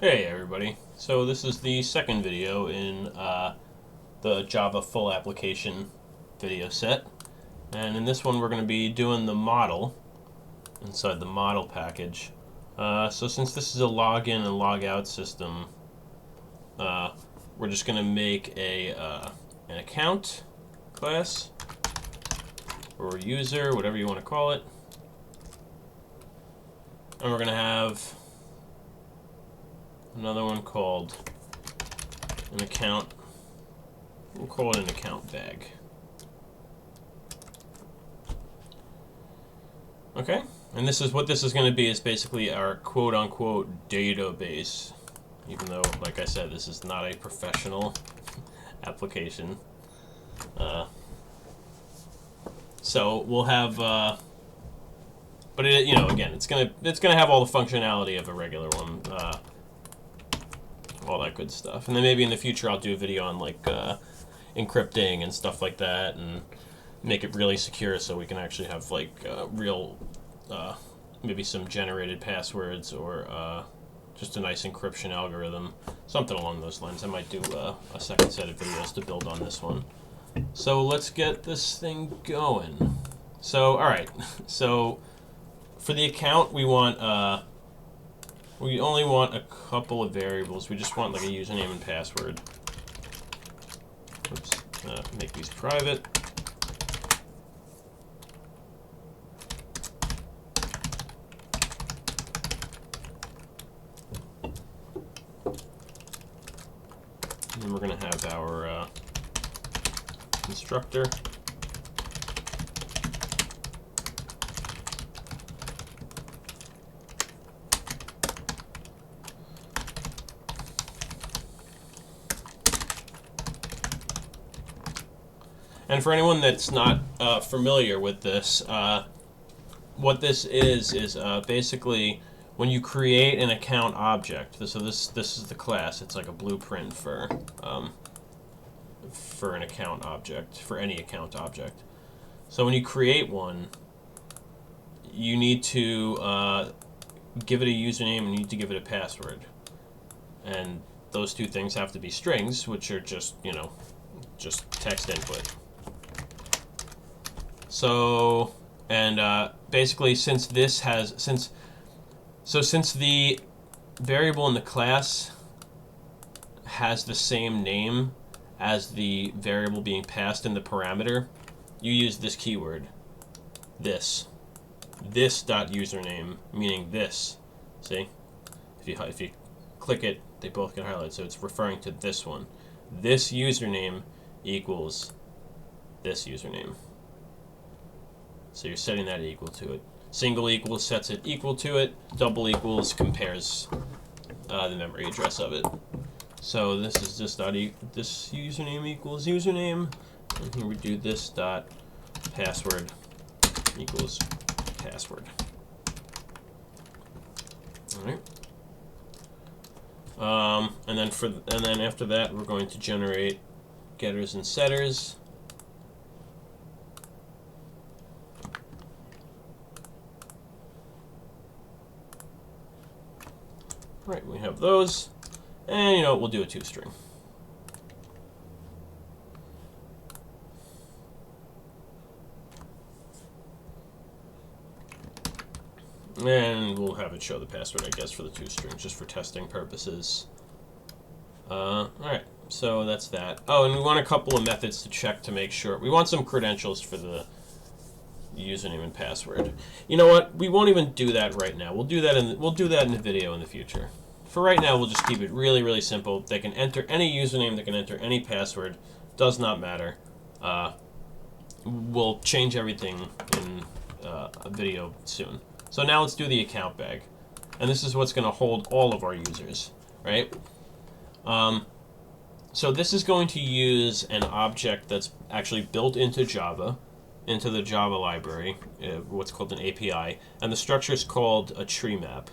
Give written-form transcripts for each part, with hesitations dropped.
Hey everybody, so this is the second video in the Java full application video set, and in this one we're going to be doing the model inside the model package. So since this is a login and logout system, we're just going to make an account class or user, whatever you want to call it, and we're going to have another one called an account. We'll call it an AccountBag. Okay, and this is what this is going to be, is basically our quote-unquote database, even though, like I said, this is not a professional application. So we'll have, but it, again, it's gonna have all the functionality of a regular one. All that good stuff. And then maybe in the future I'll do a video on like encrypting and stuff like that, and make it really secure so we can actually have like real maybe some generated passwords, or just a nice encryption algorithm, something along those lines. I might do a second set of videos to build on this one. So let's get this thing going. So alright, so for the account we want we only want a couple of variables. We just want like a username and password. Oops. Make these private. And then we're going to have our constructor. And for anyone that's not familiar with this, what this is basically when you create an account object. So this is the class. It's like a blueprint for an account object, for any account object. So when you create one, you need to give it a username and you need to give it a password, and those two things have to be strings, which are just just text input. So, and basically, since the variable in the class has the same name as the variable being passed in the parameter, you use this keyword, this dot username, meaning this. See, if you click it, they both get highlighted, so it's referring to this one. This username equals this username. So you're setting that equal to it. Single equals sets it equal to it. Double equals compares the memory address of it. So this is this username equals username, and here we do this dot password equals password. All right. And then after that, we're going to generate getters and setters. Right, we have those, and we'll do a toString. And we'll have it show the password, I guess, for the toString, just for testing purposes. Alright, so that's that. Oh, and we want a couple of methods to check to make sure. We want some credentials for the username and password. You know what? We won't even do that right now. We'll do that in the video in the future. For right now, we'll just keep it really, really simple. They can enter any username, they can enter any password. Does not matter. We'll change everything in a video soon. So now let's do the account bag. And this is what's going to hold all of our users, right? So this is going to use an object that's actually built into Java, into the Java library, what's called an API, and the structure is called a TreeMap.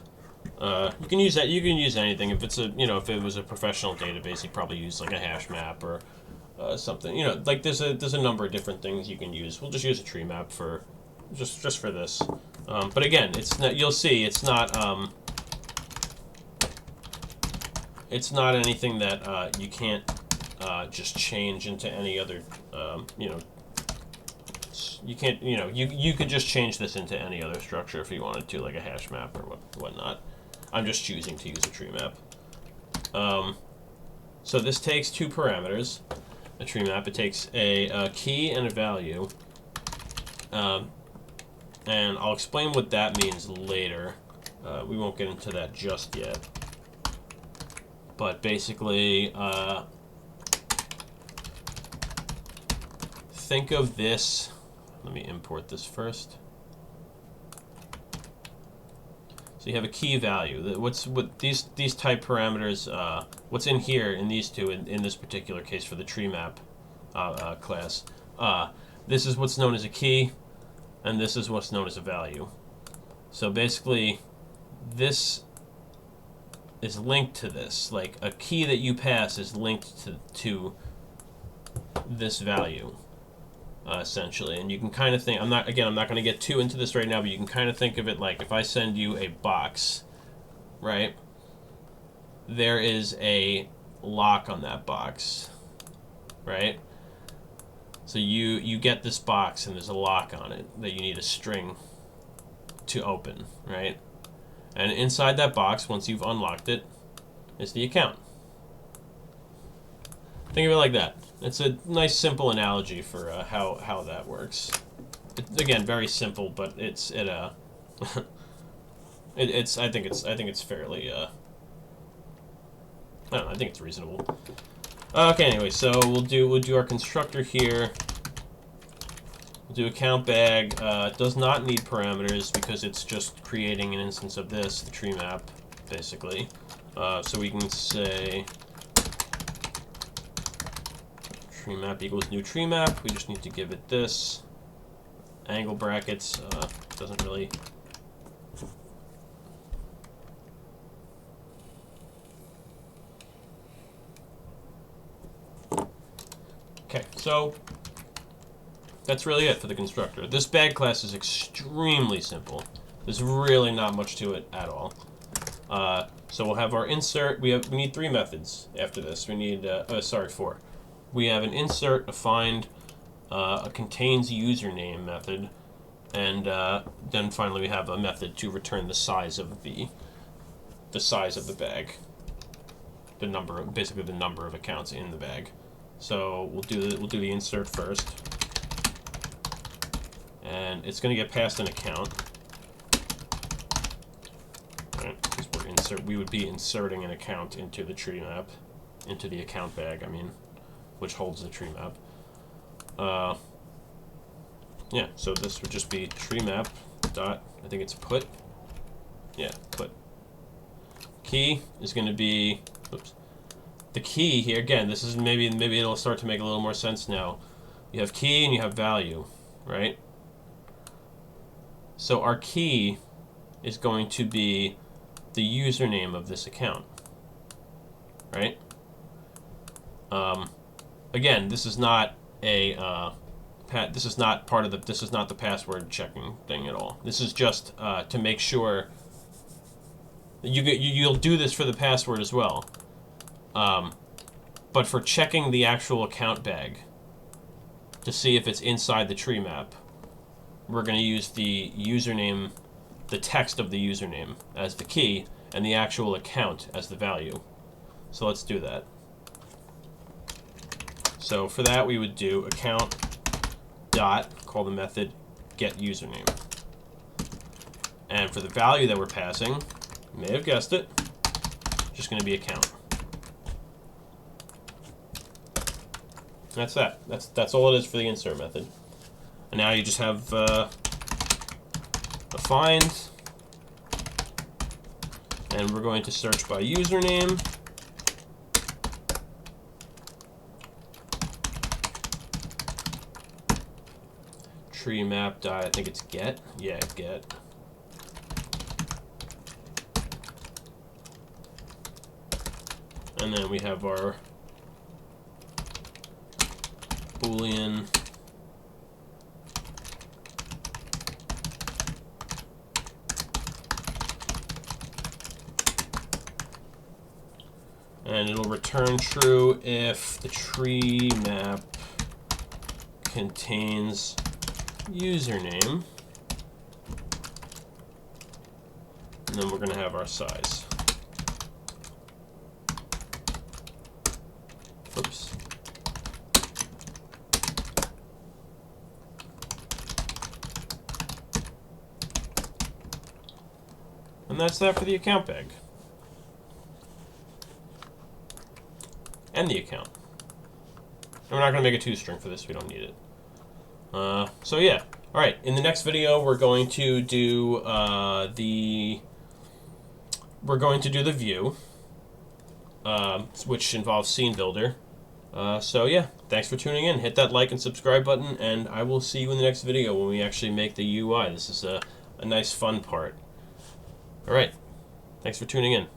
You can use that. You can use anything. If it's if it was a professional database, you'd probably use like a hash map or something. Like there's a number of different things you can use. We'll just use a TreeMap for just for this. But again, it's not. You'll see, it's not. it's not anything that you can't just change into any other, you know, you can't, you know, you could just change this into any other structure if you wanted to, like a hash map or whatnot. I'm just choosing to use a tree map. So this takes two parameters, a tree map. It takes a key and a value. And I'll explain what that means later. We won't get into that just yet. But basically, think of this. Let me import this first. So you have a key value. What these type parameters? What's in here in these two? In this particular case for the TreeMap class, this is what's known as a key, and this is what's known as a value. So basically, this is linked to this. Like a key that you pass is linked to this value. Essentially, and you can kind of think, I'm not going to get too into this right now, but you can kind of think of it like if I send you a box, right? There is a lock on that box, right? So you get this box and there's a lock on it that you need a string to open, right? And inside that box, once you've unlocked it, is the account. Think of it like that. It's a nice, simple analogy for how that works. Again, very simple, but I think it's fairly I don't know, I think it's reasonable. Okay, anyway, so we'll do our constructor here. We'll do AccountBag. It does not need parameters because it's just creating an instance of this, the tree map, basically. So we can say TreeMap equals new TreeMap. We just need to give it this. Angle brackets doesn't really. Okay, so that's really it for the constructor. This bag class is extremely simple. There's really not much to it at all. So we'll have our insert. We need three methods after this. We need four. We have an insert, a find, a contains username method, and then finally we have a method to return the size of the bag, basically the number of accounts in the bag. So we'll do the insert first, and it's going to get passed an account. Right, because we would be inserting an account into the tree map, into the account bag. I mean, which holds the tree map. Yeah, so this would just be TreeMap dot, I think it's put. Yeah, put. Key is going to be, oops. The key here, again, this is maybe it'll start to make a little more sense now. You have key and you have value, right? So our key is going to be the username of this account, right? Again, this is not a this is not the password checking thing at all. This is just to make sure that you'll do this for the password as well. But for checking the actual account bag to see if it's inside the tree map, we're going to use the username, the text of the username as the key, and the actual account as the value. So let's do that. So for that, we would do account dot, call the method get username. And for the value that we're passing, you may have guessed it, just going to be account. That's that. That's all it is for the insert method. And now you just have a find, and we're going to search by username. TreeMap dot, I think it's get. Yeah, get. And then we have our Boolean And it'll return true if the tree map contains username. And then we're going to have our size. Oops. And that's that for the account bag. And the account. And we're not going to make a toString for this, we don't need it. So yeah. Alright, in the next video we're going to do the view, which involves scene builder. So yeah, thanks for tuning in. Hit that like and subscribe button, and I will see you in the next video when we actually make the UI. This is a nice fun part. Alright, thanks for tuning in.